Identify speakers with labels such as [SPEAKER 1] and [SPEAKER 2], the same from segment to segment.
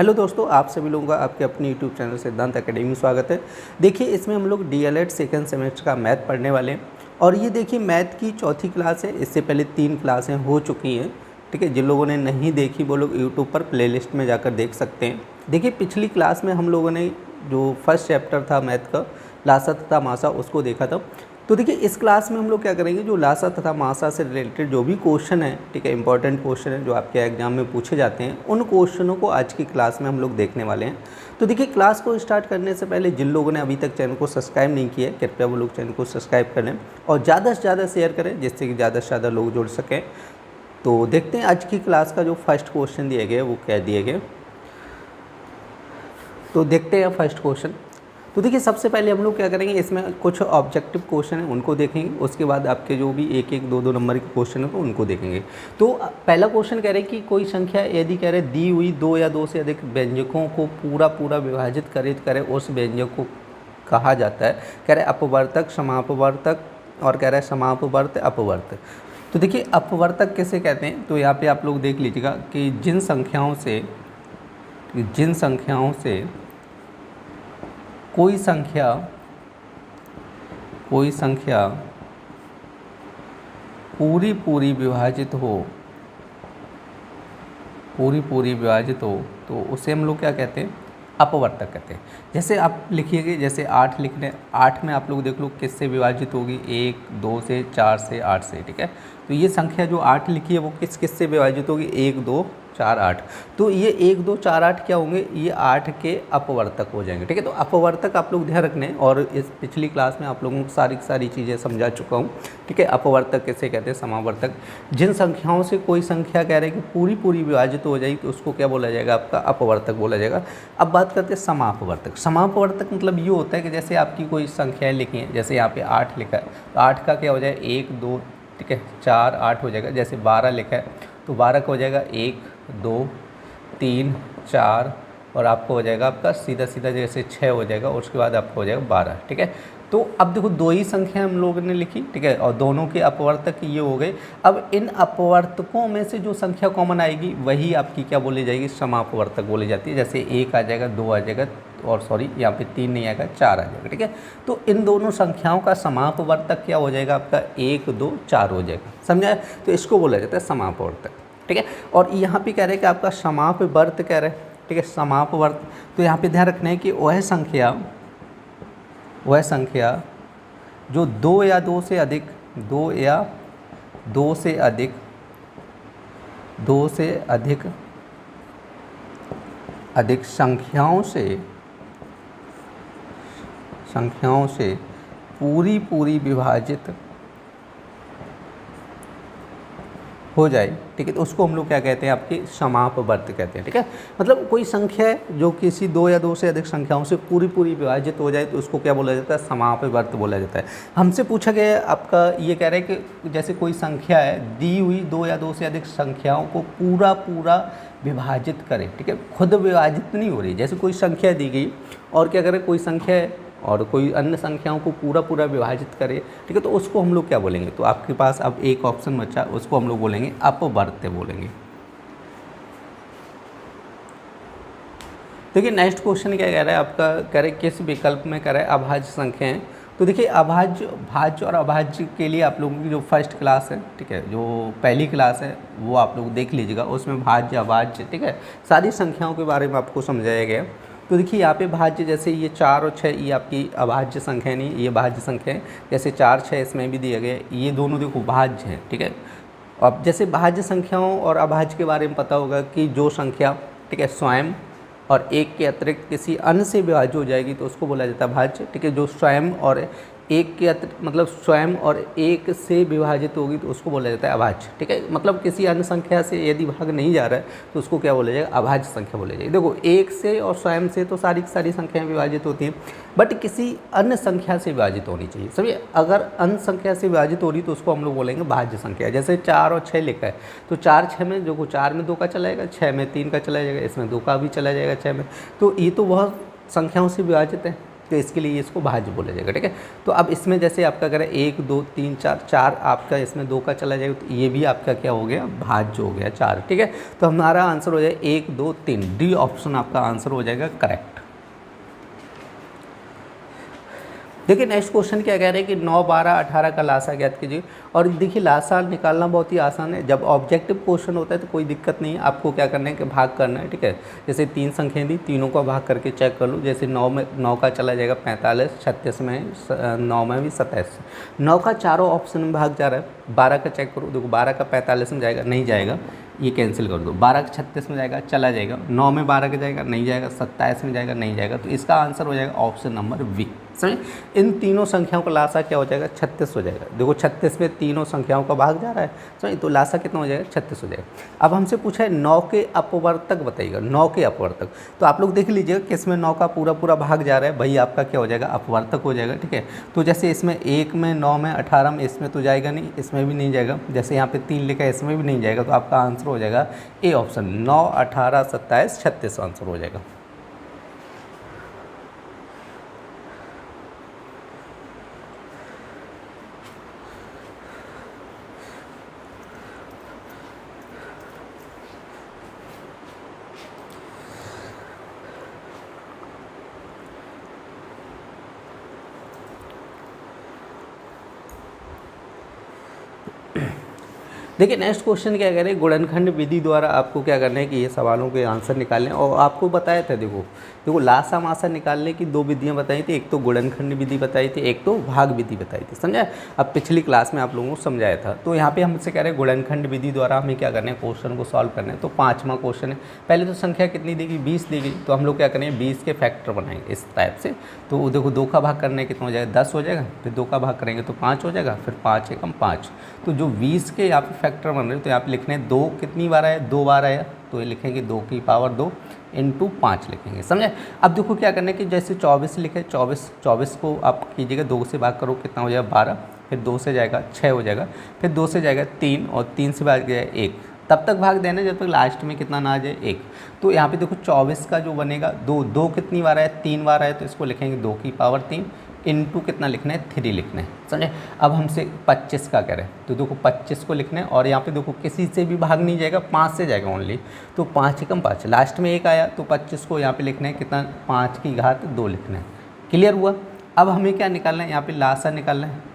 [SPEAKER 1] Hello दोस्तों, आप सभी लोगों का आपके अपने यूट्यूब चैनल सिद्धांत एकेडमी में स्वागत है। देखिए, इसमें हम लोग डीएलएड सेकंड सेमेस्टर का मैथ पढ़ने वाले हैं और ये देखिए मैथ की चौथी क्लास है। इससे पहले 3 क्लासें हो चुकी हैं। ठीक है, जिन लोगों ने नहीं देखी वो लोग यूट्यूब पर प्लेलिस्ट में जाकर देख सकते हैं। देखिए, पिछली क्लास में हम लोगों ने जो फर्स्ट चैप्टर था मैथ का, लासा तथा मासा, उसको देखा था। तो देखिए, इस क्लास में हम लोग क्या करेंगे, जो लासा तथा मासा से रिलेटेड जो भी क्वेश्चन है, ठीक है, इंपॉर्टेंट क्वेश्चन है जो आपके एग्जाम में पूछे जाते हैं, उन क्वेश्चनों को आज की क्लास में हम लोग देखने वाले हैं। तो देखिए, क्लास को स्टार्ट करने से पहले जिन लोगों ने अभी तक चैनल को सब्सक्राइब नहीं किया है, कृपया वो लोग चैनल को सब्सक्राइब करें और ज़्यादा से ज़्यादा शेयर करें, जिससे कि ज़्यादा से ज़्यादा लोग जुड़ सकें। तो देखते हैं आज की क्लास का जो फर्स्ट क्वेश्चन दिए गए वो क्या दिए गए। तो देखते हैं फर्स्ट क्वेश्चन। तो देखिए, सबसे पहले हम लोग क्या करेंगे, इसमें कुछ ऑब्जेक्टिव क्वेश्चन हैं उनको देखेंगे, उसके बाद आपके जो भी 1-1, 2-2 नंबर के क्वेश्चन हैं तो उनको देखेंगे। तो पहला क्वेश्चन कह रहे हैं कि कोई संख्या यदि कह रहे दी हुई 2 या 2 से अधिक व्यंजकों को पूरा विभाजित करे उस व्यंजक को कहा जाता है। कह रहे अपवर्तक, समापवर्तक और कह रहे हैं समापवर्त, अपवर्त। तो देखिए, अपवर्तक किसे कहते हैं, तो यहाँ पर आप लोग देख लीजिएगा कि जिन संख्याओं से कोई संख्या पूरी विभाजित हो तो उसे हम लोग क्या कहते हैं, अपवर्तक कहते हैं। जैसे आप लिखिएगा, जैसे 8 लिख रहे हैं, 8 में आप लोग देख लो किससे विभाजित होगी, 1, 2 से, 4 से, 8 से। ठीक है, तो ये संख्या जो 8 लिखी है वो किस से विभाजित होगी, 1, 2, 4, 8। तो ये 1, 2, 4, 8 क्या होंगे, ये 8 के अपवर्तक हो जाएंगे। ठीक है, तो अपवर्तक आप लोग ध्यान रखने, और इस पिछली क्लास में आप लोगों को सारी चीज़ें समझा चुका हूँ। ठीक है, अपवर्तक किसे कहते हैं, समावर्तक। जिन संख्याओं से कोई संख्या कह रहे हैं कि पूरी विभाजित हो जाएगी तो उसको क्या बोला जाएगा, आपका अपवर्तक बोला जाएगा। अब बात करते हैं समापवर्तक। समापवर्तक मतलब ये होता है कि जैसे आपकी कोई संख्याएँ लिखी हैं, जैसे यहाँ पे 8 लिखा है तो 8 का क्या हो जाएगा, 1, 2, ठीक है, 4, 8 हो जाएगा। जैसे 12 लिखा है तो 12 का हो जाएगा 1, 2, 3, 4 और आपको हो जाएगा आपका सीधा जैसे 6 हो जाएगा और उसके बाद आपको हो जाएगा 12। ठीक है, तो अब देखो 2 ही संख्या हम लोगों ने लिखी, ठीक है, और दोनों के अपवर्तक ये हो गए। अब इन अपवर्तकों में से जो संख्या कॉमन आएगी वही आपकी क्या बोली जाएगी, समापवर्तक बोली जाती है। जैसे 1 आ जाएगा, 2 आ जाएगा, और सॉरी यहाँ पे 3 नहीं आएगा, 4 आ जाएगा। ठीक है, तो इन दोनों संख्याओं का समापवर्तक क्या हो जाएगा, आपका 1, 2, 4 हो जाएगा। समझा, तो इसको बोला जाता है समापवर्तक। ठीक है, और यहाँ पे कह रहे हैं कि आपका समापवर्त कह रहे हैं, ठीक है, समापवर्त। तो यहाँ पे ध्यान रखना है कि वह संख्या जो 2 या 2 से अधिक संख्याओं से पूरी विभाजित हो जाए, ठीक है, तो उसको हम लोग क्या कहते हैं, आपके समापवर्त कहते हैं। ठीक है, मतलब कोई संख्या है जो किसी 2 या 2 से अधिक संख्याओं से पूरी विभाजित हो जाए तो उसको क्या बोला जाता है, समापवर्त बोला जाता है। हमसे पूछा गया है, आपका ये कह रहे हैं कि जैसे कोई संख्या है दी हुई 2 या 2 से अधिक संख्याओं को पूरा विभाजित करे। ठीक है, खुद विभाजित नहीं हो रही, जैसे कोई संख्या दी गई और क्या करे, कोई संख्या है और कोई अन्य संख्याओं को पूरा विभाजित करे, ठीक है, तो उसको हम लोग क्या बोलेंगे, तो आपके पास अब एक ऑप्शन बचा, उसको हम लोग बोलेंगे अपवर्त बोलेंगे। देखिए, नेक्स्ट क्वेश्चन क्या कह रहा है, आपका कह रहे किस विकल्प में कह रहा है अभाज्य संख्याएं। तो देखिए, भाज्य और अभाज्य के लिए आप लोगों की जो फर्स्ट क्लास है, ठीक है, जो पहली क्लास है वो आप लोग देख लीजिएगा, उसमें भाज्य अभाज्य, ठीक है, सारी संख्याओं के बारे में आपको समझाया गया। तो देखिए, यहाँ पे भाज्य जैसे ये 4 और 6 ये आपकी अभाज्य संख्या नहीं, ये भाज्य संख्या है। जैसे 4, 6 इसमें भी दिया गया है, ये दोनों देखो भाज्य हैं। ठीक है, अब जैसे भाज्य संख्याओं और अभाज्य के बारे में पता होगा कि जो संख्या, ठीक है, स्वयं और 1 के अतिरिक्त किसी अन्य से विभाज्य हो जाएगी तो उसको बोला जाता है भाज्य। ठीक है, जो स्वयं और 1 के अतिरिक्त मतलब स्वयं और 1 से विभाजित होगी तो उसको बोला जाता है अभाज्य। ठीक है, मतलब किसी अन्य संख्या से यदि भाग नहीं जा रहा है तो उसको क्या बोला जाएगा, अभाज्य संख्या बोला जाएगी। देखो, 1 से और स्वयं से तो सारी संख्याएं विभाजित होती हैं, बट किसी अन्य संख्या से विभाजित होनी चाहिए। सभी अगर अन्य संख्या से विभाजित हो रही तो उसको हम लोग बोलेंगे भाज्य संख्या। जैसे 4 और 6 लिखा है तो 4, 6 में जो 4 में 2 का चला जाएगा, 6 में 3 का चला जाएगा, इसमें 2 का भी चला जाएगा 6 में, तो ये तो वह संख्याओं से विभाजित है। तो इसके लिए इसको भाज्य बोला जाएगा, ठीक है। तो अब इसमें जैसे आपका करें 1 2 3 4, 4 आपका इसमें 2 का चला जाएगा, तो ये भी आपका क्या हो गया, भाज्य हो गया 4, ठीक है। तो हमारा आंसर हो जाए 1 2 3, डी ऑप्शन आपका आंसर हो जाएगा करेक्ट। देखिए नेक्स्ट क्वेश्चन क्या कह रहे हैं कि 9 12 18 का लासा ज्ञात कीजिए। और देखिए लासा निकालना बहुत ही आसान है, जब ऑब्जेक्टिव क्वेश्चन होता है तो कोई दिक्कत नहीं है, आपको क्या करना है कि भाग करना है, ठीक है। जैसे 3 संख्याएं दी, तीनों का भाग करके चेक कर लो। जैसे 9 का चला जाएगा 45, 36 में 9 में भी 27, 9 का चारों ऑप्शन में भाग जा रहा है। 12 का चेक करो, देखो 12 का 45 में जाएगा, नहीं जाएगा, ये कैंसिल कर दो। 12 का 36 में जाएगा, चला जाएगा। 9 में 12 का जाएगा, नहीं जाएगा। 27 में जाएगा, नहीं जाएगा। तो इसका आंसर हो जाएगा ऑप्शन नंबर बी। समझे, इन तीनों संख्याओं का लासा क्या हो जाएगा, 36 हो जाएगा। देखो 36 में तीनों संख्याओं का भाग जा रहा है, समझे, तो लासा कितना हो जाएगा, 36 हो जाएगा। अब हमसे पूछा है 9 के अपवर्तक बताइएगा, 9 के अपवर्तक। तो आप लोग देख लीजिएगा किसमें 9 का पूरा भाग जा रहा है, भाई आपका क्या हो जाएगा, अपवर्तक हो जाएगा, ठीक है। तो जैसे इसमें 1 में 9 में 18 में, इसमें तो जाएगा नहीं, इसमें भी नहीं जाएगा। जैसे यहाँ पे 3 लिखा है, इसमें भी नहीं जाएगा। तो आपका आंसर हो जाएगा ए ऑप्शन, 9 18 27 36 आंसर हो जाएगा। देखिए नेक्स्ट क्वेश्चन क्या कह रहे हैं, गुणनखंड विधि द्वारा आपको क्या करना है कि ये सवालों के आंसर निकालने। और आपको बताया था, देखो लासा मासा निकालने की 2 विधियां बताई थी, एक तो गुणनखंड विधि बताई थी, एक तो भाग विधि बताई थी, समझा। अब पिछली क्लास में आप लोगों को समझाया था। तो यहाँ पे हमसे कह रहे हैं गुणनखंड विधि द्वारा हमें क्या करना है, क्वेश्चन को सॉल्व करना है। तो 5वां क्वेश्चन है, पहले तो संख्या कितनी दी गई, 20 दी गई। तो हम लोग क्या करेंगे, 20 के फैक्टर बनाएंगे इस टाइप से। तो देखो 2 का भाग करने कितना हो जाएगा, 10 हो जाएगा। फिर 2 का भाग करेंगे तो 5 हो जाएगा। फिर 5 एकम 5। तो जो 20 के यहाँ पे फैक्टर बन रहे हैं, तो यहाँ पे लिखने 2 कितनी बार आया, 2 बार आया। तो ये लिखेंगे 2 की पावर 2 इंटू 5 लिखेंगे, समझे। अब देखो क्या करना है कि जैसे 24 लिखे, 24 को आप कीजिएगा 2 से भाग करो, कितना हो जाएगा 12। फिर 2 से जाएगा 6 हो जाएगा। फिर 2 से जाएगा 3, और 3 से भाग जाएगा 1। तब तक भाग देना जब तक लास्ट में कितना ना आ जाए, 1। तो यहाँ पे देखो 24 का जो बनेगा, 2 कितनी बार आया, 3 बार आया। तो इसको लिखेंगे 2 की पावर 3 इंटू कितना लिखना है, 3 लिखना है, समझे। अब हमसे 25 का करें, तो देखो 25 को लिखना है। और यहाँ पे देखो किसी से भी भाग नहीं जाएगा, 5 से जाएगा ओनली। तो 5 एकम 5, लास्ट में 1 आया। तो 25 को यहाँ पे लिखना है कितना, 5 की घात 2 लिखना है। क्लियर हुआ। अब हमें क्या निकालना है, यहाँ पे लासा निकालना है,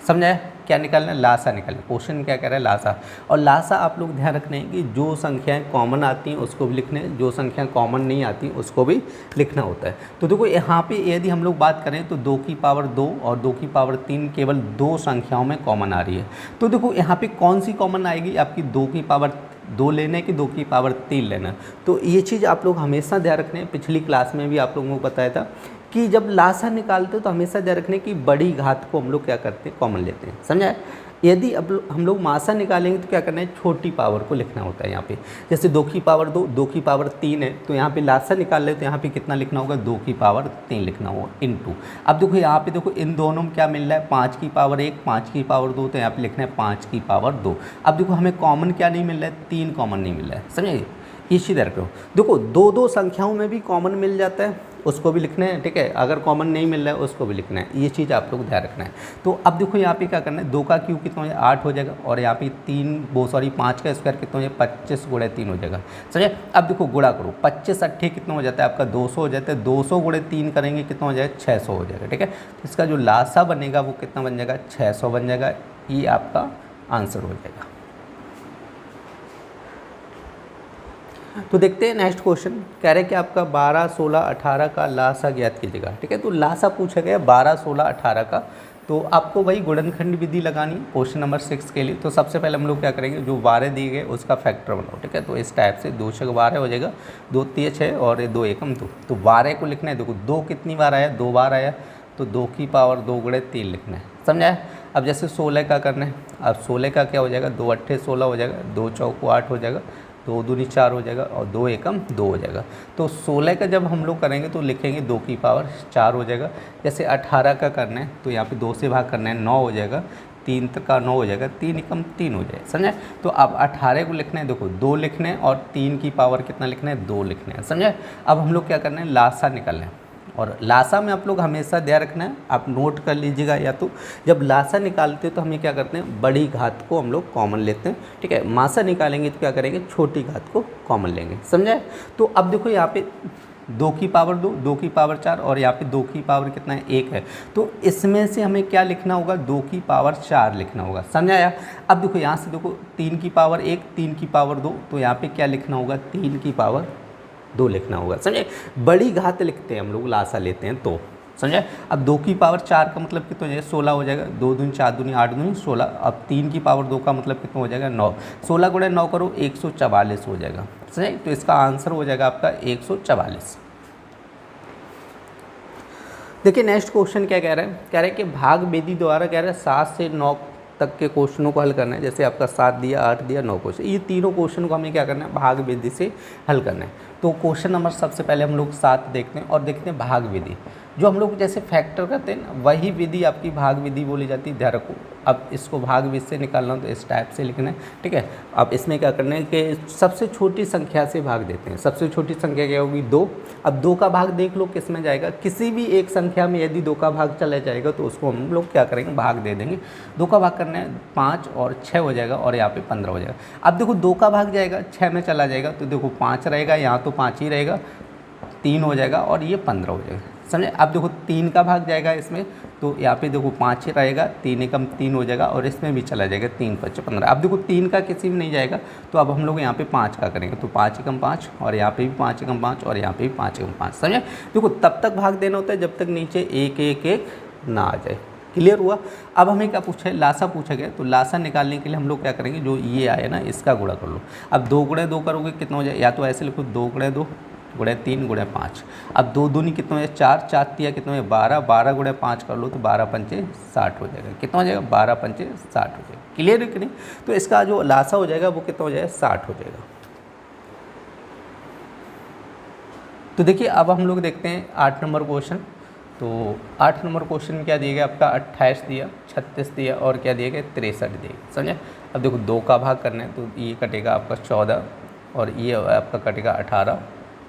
[SPEAKER 1] समझाया। क्या निकालना है, लासा निकालना है। क्वेश्चन क्या कह रहा है, लासा। और लासा आप लोग ध्यान रखना है कि जो संख्याएं कॉमन आती हैं उसको भी लिखना है, जो संख्याएं कॉमन नहीं आती उसको भी लिखना होता है। तो देखो यहाँ पे यदि हम लोग बात करें तो 2 की पावर 2 और 2 की पावर 3 केवल 2 संख्याओं में कॉमन आ रही है। तो देखो यहाँ पे कौन सी कॉमन आएगी, आपकी 2 की पावर 2 लेना है कि 2 की पावर 3 लेना है। तो ये चीज़ आप लोग हमेशा ध्यान रखना है। पिछली क्लास में भी आप लोगों को बताया था कि जब लासा निकालते तो हमेशा ध्यान रखने की बड़ी घात को हम लोग क्या करते हैं, कॉमन लेते हैं, समझा। यदि अब हम लोग मासा निकालेंगे तो क्या करना है, छोटी पावर को लिखना होता है यहाँ पे। जैसे 2 की पावर 2, 2 की पावर 3 है। तो यहाँ पे लासा निकाल ले तो यहाँ पे कितना लिखना होगा, 2 की पावर 3 लिखना होगा इंटू। अब देखो यहाँ पे देखो इन दोनों में क्या मिल रहा है, 5 की पावर 1, 5 की पावर 2। तो यहाँ पे लिखना है 5 की पावर 2। अब देखो हमें कॉमन क्या नहीं मिल रहा है, 3 कॉमन नहीं मिल रहा है, समझे। इसी तरह करो, देखो 2 संख्याओं में भी कॉमन मिल जाता है, उसको भी लिखना है, ठीक है। अगर कॉमन नहीं मिल रहा है उसको भी लिखना है, ये चीज़ आप लोग ध्यान रखना है। तो अब देखो यहाँ पे क्या करना है, 2 का क्यूब कितना हो जाएगा, 8 हो जाएगा। और यहाँ पे 5 का स्क्वायर कितना हो जाएगा, 25 गुणे 3 हो जाएगा, समझे। अब देखो गुणा करो, 25 8 कितना हो जाता है आपका, 200 हो जाता है। 200 गुणे 3 करेंगे कितना हो जाएगा, 600 हो जाएगा, ठीक है। तो इसका जो लासा बनेगा वो कितना बन जाएगा, 600 बन जाएगा। ये आपका आंसर हो जाएगा। तो देखते हैं नेक्स्ट क्वेश्चन। कह रहे हैं कि आपका 12 16 18 का लासा ज्ञात कीजिएगा, ठीक है। तो लासा पूछा गया 12 16 18 का। तो आपको वही गुणनखंड विधि लगानी है क्वेश्चन नंबर 6 के लिए। तो सबसे पहले हम लोग क्या करेंगे, जो 12 दिए गए उसका फैक्टर बनाओ, ठीक है। तो इस टाइप से 2 6 12 हो जाएगा, 2 3 6 और 2 एकम 2। तो 12 को लिखना है, देखो 2 कितनी बार आया, 2 बार आया। तो 2 की पावर 2 गुणे 3 लिखना है, समझा। अब जैसे 16 का करना है, अब 16 का क्या हो जाएगा, 2 8 16 हो जाएगा, 2 चौको 8 हो जाएगा, 2 दूनी 4 हो जाएगा और 2 एकम 2 हो जाएगा। तो 16 का जब हम लोग करेंगे तो लिखेंगे 2 की पावर 4 हो जाएगा। जैसे 18 का करना है तो यहाँ पे 2 से भाग करना है, 9 हो जाएगा। 3 तक का 9 हो जाएगा, 3 एकम 3 हो जाएगा, समझे। तो अब 18 को लिखना है, देखो 2 लिखना है और 3 की पावर कितना लिखना है, 2 लिखना है, समझे। अब हम लोग क्या करना है, लासा निकालना है। और लासा में आप लोग हमेशा ध्यान रखना है, आप नोट कर लीजिएगा, या तो जब लासा निकालते हैं तो हमें क्या करते हैं, बड़ी घात को हम लोग कॉमन लेते हैं, ठीक है। मासा निकालेंगे तो क्या करेंगे, छोटी घात को कॉमन लेंगे, समझे। तो अब देखो यहाँ पे 2 की पावर 2, 2 की पावर 4 और यहाँ पे 2 की पावर कितना है, 1 है। तो इसमें से हमें क्या लिखना होगा, 2 की पावर 4 लिखना होगा, समझाया। अब देखो यहाँ से देखो 3 की पावर 1, 3 की पावर 2, तो यहाँ पे क्या लिखना होगा, 3 की पावर 2 लिखना होगा, समझे। बड़ी घात लिखते हैं हम लोग, लासा लेते हैं तो, समझे। अब 2 की पावर 4 का मतलब कितना हो जाएगा, 16 हो जाएगा, 2 दूनी 4 दूनी 8 दूनी 16। अब 3 की पावर 2 का मतलब कितना हो जाएगा, 9। 16 गुणा 9 करो 144 हो जाएगा, समझे। तो इसका आंसर हो जाएगा आपका 144। देखिए नेक्स्ट क्वेश्चन क्या कह रहा है, कह रहा है कि भाग विधि द्वारा कह रहा है 7 से 9 तक के क्वेश्चनों को हल करना है। जैसे आपका 7 दिया, 8 दिया, 9 क्वेश्चन, ये तीनों क्वेश्चन को हमें क्या करना है, भाग विधि से हल करना है। तो क्वेश्चन नंबर सबसे पहले हम लोग 7 देखते हैं और देखते हैं भाग विधि। जो हम लोग जैसे फैक्टर करते हैं ना, वही विधि आपकी भाग विधि बोली जाती है, ध्यान रखो। अब इसको भाग विधि से निकालना हो तो इस टाइप से लिखना है, ठीक है। अब इसमें क्या करना है कि सबसे छोटी संख्या से भाग देते हैं। सबसे छोटी संख्या क्या होगी, 2। अब 2 का भाग देख लो किस में जाएगा, किसी भी एक संख्या में यदि 2 का भाग चला जाएगा तो उसको हम लोग क्या करेंगे, भाग दे देंगे। 2 का भाग करना है 5 और 6 हो जाएगा और यहाँ पे 15 हो जाएगा। अब देखो 2 का भाग जाएगा 6 में चला जाएगा तो देखो 5 रहेगा, यहाँ तो 5 ही रहेगा, 3 हो जाएगा और ये 15 हो जाएगा, समझे। अब देखो 3 का भाग जाएगा इसमें तो यहाँ पे देखो 5 ही रहेगा, 3 एकम 3 हो जाएगा और इसमें भी चला जाएगा, 3 5 15। अब देखो 3 का किसी में नहीं जाएगा तो अब हम लोग यहाँ पे 5 का करेंगे, तो 5 एकम 5 और यहाँ पे भी 5 एकम 5 और यहाँ पे भी 5 एकम 5, समझे। देखो तब तक भाग देना होता है जब तक नीचे 1 1 1 ना आ जाए, क्लियर हुआ। अब हमें क्या पूछा है, लासा पूछा गया, तो लासा निकालने के लिए हम लोग क्या करेंगे, जो ये आया ना इसका गुणा कर लो। अब 2 गुणे 2 करोगे कितना हो जाए, या तो ऐसे लिखो 2 गुणे 2 गुणे 3 गुणे 5। अब 2 दूनी कितना हो जाए, 4, 4 तिया कितना हो, 12, 12 गुणे 5 कर लो तो 12 पंचे 60 हो जाएगा। कितना हो जाएगा, 12 पंचे 60 हो जाएगा, क्लियर है कि नहीं। तो इसका जो लासा हो जाएगा वो कितना हो जाएगा, 60 हो जाएगा। तो देखिए अब हम लोग देखते हैं 8 नंबर क्वेश्चन। तो 8 नंबर क्वेश्चन क्या दिया गया आपका, 28 दिया, 36 दिया और क्या दिया गया, 63 दिया, समझे। अब देखो 2 का भाग करना है तो ये कटेगा आपका 14 और ये आपका कटेगा 18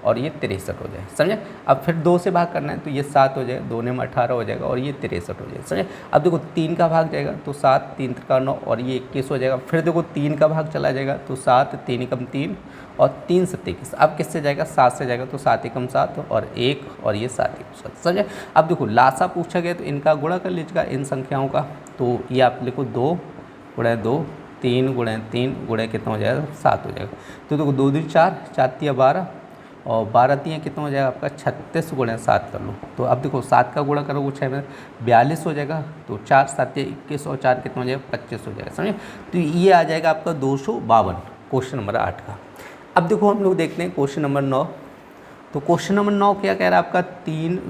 [SPEAKER 1] और ये 63 हो जाए, समझे। अब फिर 2 से भाग करना है तो ये 7 हो जाएगा, 2 में 18 हो जाएगा और ये 63 हो जाएगा, समझे। अब देखो 3 का भाग जाएगा तो 7 3 का 9 और ये 21 हो जाएगा। फिर देखो 3 का भाग चला जाएगा तो 7 3 एकम 3 और 3 7 21। अब किससे जाएगा, 7 से जाएगा तो 7 एकम 7 और 1 और ये 7 एकम 7, समझे। अब देखो लासा पूछा गया तो इनका गुणा कर लीजिएगा इन संख्याओं का। तो ये आप लिखो 2 गुणे 2 3 गुणे 3 गुणे कितना हो जाएगा, 7 हो जाएगा। तो देखो 2 दूनी 4, 4 तिया 12 और 12 तिया कितना हो जाएगा आपका 36 गुणे 7 कर लो। तो अब देखो 7 का गुणा करोगे 6 में 42 हो जाएगा, तो 4 7 21 और 4 कितना हो जाएगा, 25 हो जाएगा, समझे। तो ये आ जाएगा आपका 252 क्वेश्चन नंबर 8 का। अब देखो हम लोग देखते हैं क्वेश्चन नंबर 9। तो क्वेश्चन नंबर 9 क्या कह रहा है आपका, 3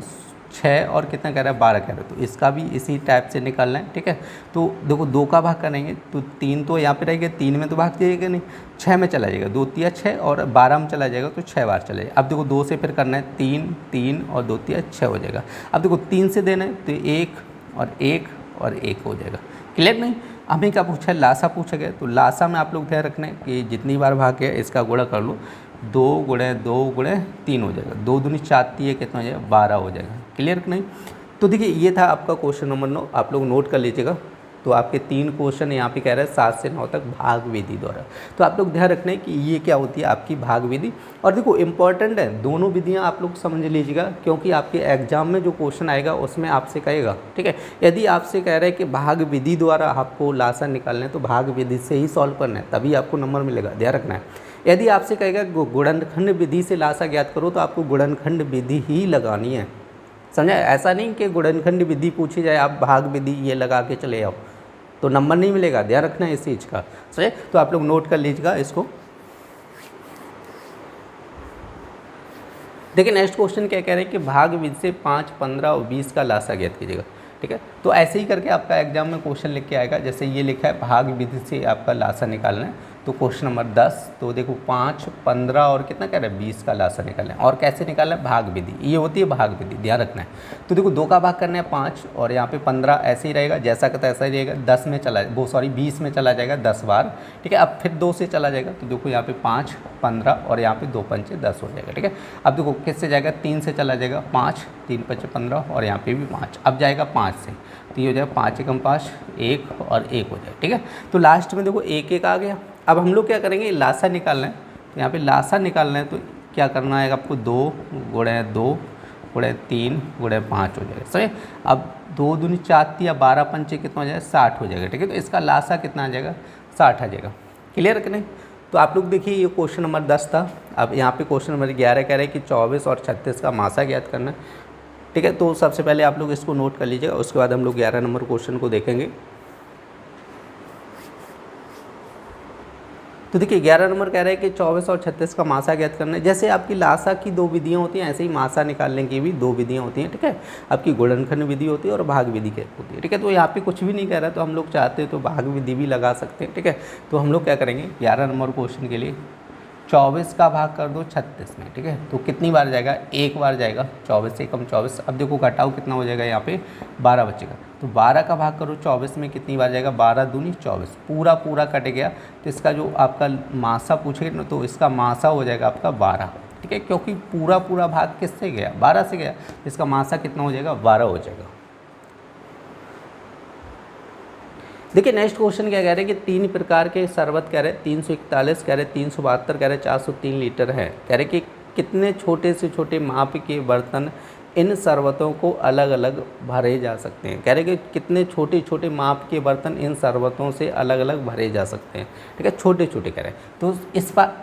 [SPEAKER 1] 6 और कितना कह रहा है, 12 कह रहा है। तो इसका भी इसी टाइप से निकालना है, ठीक है। तो देखो 2 का भाग करेंगे तो 3 तो यहाँ पे रहेगा, 3 में तो भाग जाएगा नहीं, 6 में चला जाएगा, 2 तिया 6 और 12 में चला जाएगा तो 6 बार चला जाएगा। अब देखो 2 से फिर करना है 3 3 और 2 तिया 6 हो जाएगा। अब देखो 3 से देना है तो 1 और 1 और 1 हो जाएगा, क्लियर नहीं। हमें क्या पूछा है, लासा पूछा गया। तो लासा में आप लोग ध्यान रखना है कि जितनी बार भाग गया इसका गुणा कर लो, 2 गुणे 2 गुणे 3 हो जाएगा, 2 दूनी 4 तिया कितना हो जाएगा, 12 हो जाएगा, क्लियर कि नहीं। तो देखिए ये था आपका क्वेश्चन नंबर 9, आप लोग नोट कर लीजिएगा। तो आपके 3 क्वेश्चन यहाँ पे कह रहे हैं 7 से 9 तक भाग विधि द्वारा। तो आप लोग ध्यान रखना है कि ये क्या होती है आपकी भाग विधि। और देखो इंपॉर्टेंट है, दोनों विधियाँ आप लोग समझ लीजिएगा, क्योंकि आपके एग्जाम में जो क्वेश्चन आएगा उसमें आपसे कहेगा, ठीक है। यदि आपसे कह रहा है कि भाग विधि द्वारा आपको लासा निकालना है तो भाग विधि से ही सॉल्व करना है, तभी आपको नंबर मिलेगा, ध्यान रखना है। यदि आपसे कहेगा गुणनखंड विधि से लासा ज्ञात करो तो आपको गुणनखंड विधि ही लगानी है, समझा। ऐसा नहीं कि गुणनखंड विधि पूछी जाए आप भाग विधि ये लगा के चले आओ तो नंबर नहीं मिलेगा, ध्यान रखना है इस चीज़ का, समझे। तो आप लोग नोट कर लीजिएगा इसको। देखिए नेक्स्ट क्वेश्चन क्या कह रहे हैं कि भाग विधि से 5 15 और 20 का लासा ज्ञात कीजिएगा, ठीक है। तो ऐसे ही करके आपका एग्जाम में क्वेश्चन लिख के आएगा, जैसे ये लिखा है भाग विधि से आपका लासा निकालना है। तो क्वेश्चन नंबर 10, तो देखो 5, 15 और कितना कह रहा है 20 का लासा निकालना है। और कैसे निकालना है, भाग विधि, ये होती है भाग विधि, ध्यान रखना है। तो देखो 2 का भाग करना है 5 और यहाँ पे 15 ऐसे ही रहेगा, जैसा कहता है ऐसा ही रहेगा, 10 में चला वो सॉरी 20 में चला जाएगा 10 बार, ठीक है। अब फिर 2 से चला जाएगा, तो देखो यहाँ पे 5, 15 और यहाँ पे 2 पंचे 10 हो जाएगा, ठीक है। अब देखो किससे जाएगा, 3 से चला जाएगा, 5, 3 पंचे 15 और यहाँ पे भी 5, अब जाएगा 5 से, तो ये हो जाएगा 5 एकम 5, 1 और 1 हो जाएगा, ठीक है। तो लास्ट में देखो 1 1 आ गया। अब हम लोग क्या करेंगे, लासा निकालना है, तो यहाँ पे लासा निकालना है, तो क्या करना है आपको, 2 गुणे 2 गुणे 3 गुणे 5 हो जाएगा, सही। अब 2 दूनी 4 या 12 पंचे कितना हो जाएगा, 60 हो जाएगा, ठीक है। तो इसका लासा कितना आ जाएगा, 60 आ जाएगा, क्लियर कि नहीं। तो आप लोग देखिए ये क्वेश्चन नंबर 10 था। अब यहाँ पे क्वेश्चन नंबर 11 कह रहे हैं कि 24 और 36 का मासा ज्ञात करना है, ठीक है। तो सबसे पहले आप लोग इसको नोट कर लीजिएगा, उसके बाद हम लोग 11 नंबर क्वेश्चन को देखेंगे। तो देखिए 11 नंबर कह रहा है कि 24 और 36 का मासा ज्ञात करना है। जैसे आपकी लासा की 2 विधियाँ होती हैं, ऐसे ही मासा निकालने की भी 2 विधियाँ होती हैं, ठीक है। आपकी गुणनखंड विधि होती है और भाग विधि होती है, ठीक है। तो यहाँ पे कुछ भी नहीं कह रहा है, तो हम लोग चाहते हैं तो भाग विधि भी लगा सकते हैं, ठीक है। तो हम लोग क्या करेंगे, 11 नंबर क्वेश्चन के लिए 24 का भाग कर दो 36 में, ठीक है। तो कितनी बार जाएगा, 1 बार जाएगा, 24 से कम 24। अब देखो घटाओ कितना हो जाएगा, यहाँ पे 12 बचेगा, तो 12 का भाग करो 24 में, कितनी बार जाएगा, 12 दूनी 24, पूरा पूरा कट गया। तो इसका जो आपका मासा पूछेगा ना, तो इसका मासा हो जाएगा आपका 12, ठीक है, क्योंकि पूरा पूरा भाग किससे गया, 12 से गया। इसका मासा कितना हो जाएगा, 12 हो जाएगा। देखिए नेक्स्ट क्वेश्चन क्या कह रहे हैं कि 3 प्रकार के शरबत कह रहे हैं, 341 कह रहे हैं, 372 कह रहे हैं, 403 लीटर है। कह रहे कि कितने छोटे से छोटे माप के बर्तन इन शरबतों को अलग अलग भरे जा सकते हैं। कह रहे कि कितने छोटे छोटे माप के बर्तन इन शरबतों से अलग अलग भरे जा सकते हैं, ठीक है, छोटे छोटे कह रहे हैं। तो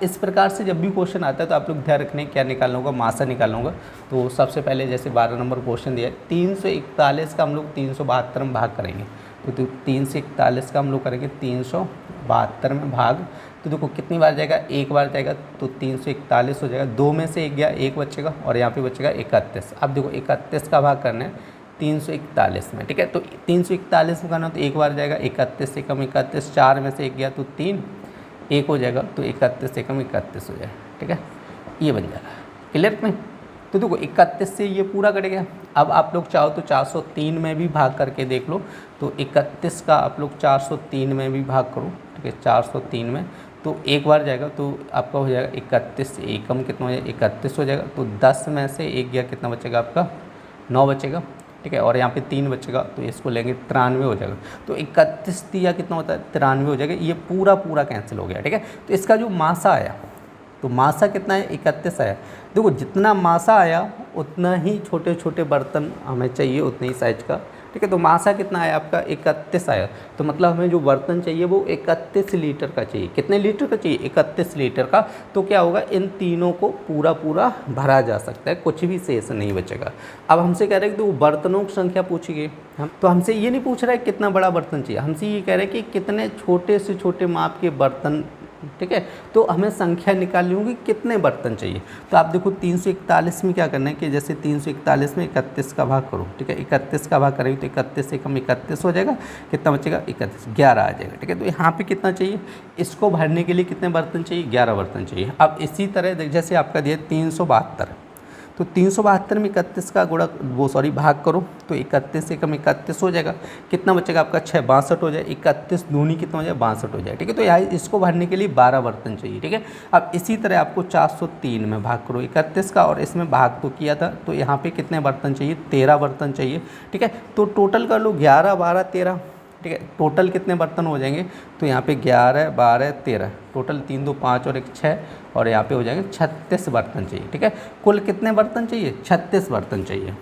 [SPEAKER 1] इस प्रकार से जब भी क्वेश्चन आता है तो आप लोग ध्यान रखने क्या निकालना होगा, मासा निकालना होगा। तो सबसे पहले जैसे 12 नंबर क्वेश्चन दिया है, 341 का हम लोग 372 में भाग करेंगे, तो 3 से 41 का हम लोग करेंगे 372 में भाग। तो देखो कितनी बार जाएगा, 1 बार जाएगा, तो 341 हो जाएगा, 2 में से 1 गया, 1 बचेगा और यहाँ पे बचेगा 31। अब देखो 31 का भाग करना है 341 में, ठीक है। तो 341 में करना तो 1 बार जाएगा, 31 से कम 31, 4 में से 1 गया तो 3, 1 हो जाएगा, तो 31 से कम 31 हो जाएगा, ठीक है, ये बन जाएगा, क्लियर नहीं। तो देखो 31 से ये पूरा कट गया। अब आप लोग चाहो तो 403 में भी भाग करके देख लो, तो 31 का आप लोग 403 में भी भाग करो, ठीक है, 403 में तो 1 बार जाएगा, तो आपका हो जाएगा 31 से 1 कम कितना हो जाएगा, 31 हो जाएगा। तो 10 में से 1 गया, कितना बचेगा आपका, 9 बचेगा, ठीक है, और यहाँ पे 3 बचेगा, तो इसको लेंगे 93 हो जाएगा। तो 31 दिया कितना होता है, 93 हो जाएगा। ये पूरा पूरा कैंसिल हो गया, ठीक है। तो इसका जो मासा आया, तो मासा कितना है, 31 आया। देखो जितना मासा आया उतना ही छोटे छोटे बर्तन हमें चाहिए, उतने ही साइज का, ठीक है। तो मासा कितना आया आपका, 31 आया। तो मतलब हमें जो बर्तन चाहिए वो 31 लीटर का चाहिए। कितने लीटर का चाहिए, 31 लीटर का। तो क्या होगा, इन तीनों को पूरा पूरा भरा जा सकता है, कुछ भी शेष नहीं बचेगा। अब हमसे कह रहे हैं कि तो बर्तनों की संख्या पूछी गई, तो हमसे ये नहीं पूछ रहा है कितना बड़ा बर्तन चाहिए, हमसे ये कह रहे हैं कि कितने छोटे से छोटे माप के बर्तन, ठीक है। तो हमें संख्या निकालनी होगी कितने बर्तन चाहिए। तो आप देखो 341 में क्या करना है कि जैसे 341 में 31 का भाग करो, ठीक है, 31 का भाग करेंगे तो 31 से कम 31 हो जाएगा, कितना बचेगा, 31, 11 आ जाएगा, ठीक है। तो यहाँ पे कितना चाहिए, इसको भरने के लिए कितने बर्तन चाहिए, 11 बर्तन चाहिए। अब इसी तरह जैसे आपका दिया 372, तो 372 में 31 का गुणा भाग करो, तो 31 से कम 31 हो जाएगा, कितना बचेगा आपका 6, 62 हो जाए, 31 दूनी कितना हो जाए, 62 हो जाए, ठीक है। तो यहाँ इसको भरने के लिए 12 बर्तन चाहिए, ठीक है। अब इसी तरह आपको 403 में भाग करो 31 का, और इसमें भाग तो किया था, तो यहाँ पे कितने बर्तन चाहिए, 13 बर्तन चाहिए, ठीक है। तो टोटल कर लो 11, 12, 13, ठीक है। टोटल कितने बर्तन हो जाएंगे, तो यहाँ पे 11, 12, 13, टोटल 3, 2, 5 और 1, 6, और यहाँ पे हो जाएंगे 36 बर्तन चाहिए, ठीक है। कुल कितने बर्तन चाहिए, 36 बर्तन चाहिए।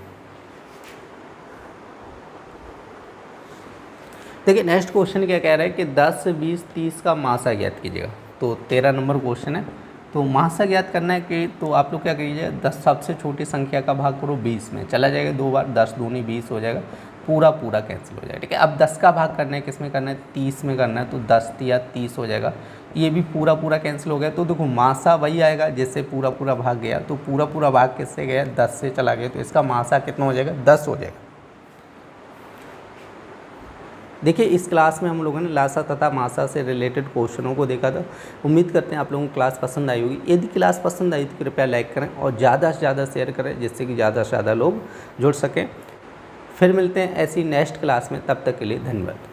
[SPEAKER 1] देखिए नेक्स्ट क्वेश्चन क्या कह रहा है कि 10, 20, 30 का मासा ज्ञात कीजिएगा। तो 13 नंबर क्वेश्चन है। तो मासा ज्ञात करना है कि तो आप लोग क्या कीजिए, 10 सबसे छोटी संख्या का भाग करो 20 में, चला जाएगा 2 बार, 10 दूनी 20 हो जाएगा, पूरा पूरा कैंसिल हो जाएगा, ठीक है। अब 10 का भाग करना है, किस में करना है, 30 में करना है, तो 10 या 30 हो जाएगा, ये भी पूरा पूरा कैंसिल हो गया। तो देखो मासा वही आएगा जिससे पूरा पूरा भाग गया, तो पूरा पूरा भाग किससे गया, 10 से चला गया, तो इसका मासा कितना हो जाएगा, 10 हो जाएगा। देखिए इस क्लास में हम लोगों ने लासा तथा मासा से रिलेटेड क्वेश्चनों को देखा था। उम्मीद करते हैं आप लोगों को क्लास पसंद आई होगी। यदि क्लास पसंद आई तो कृपया लाइक करें और ज़्यादा से ज़्यादा शेयर करें, जिससे कि ज़्यादा से ज़्यादा लोग जुड़ सकें। फिर मिलते हैं ऐसी नेक्स्ट क्लास में, तब तक के लिए धन्यवाद।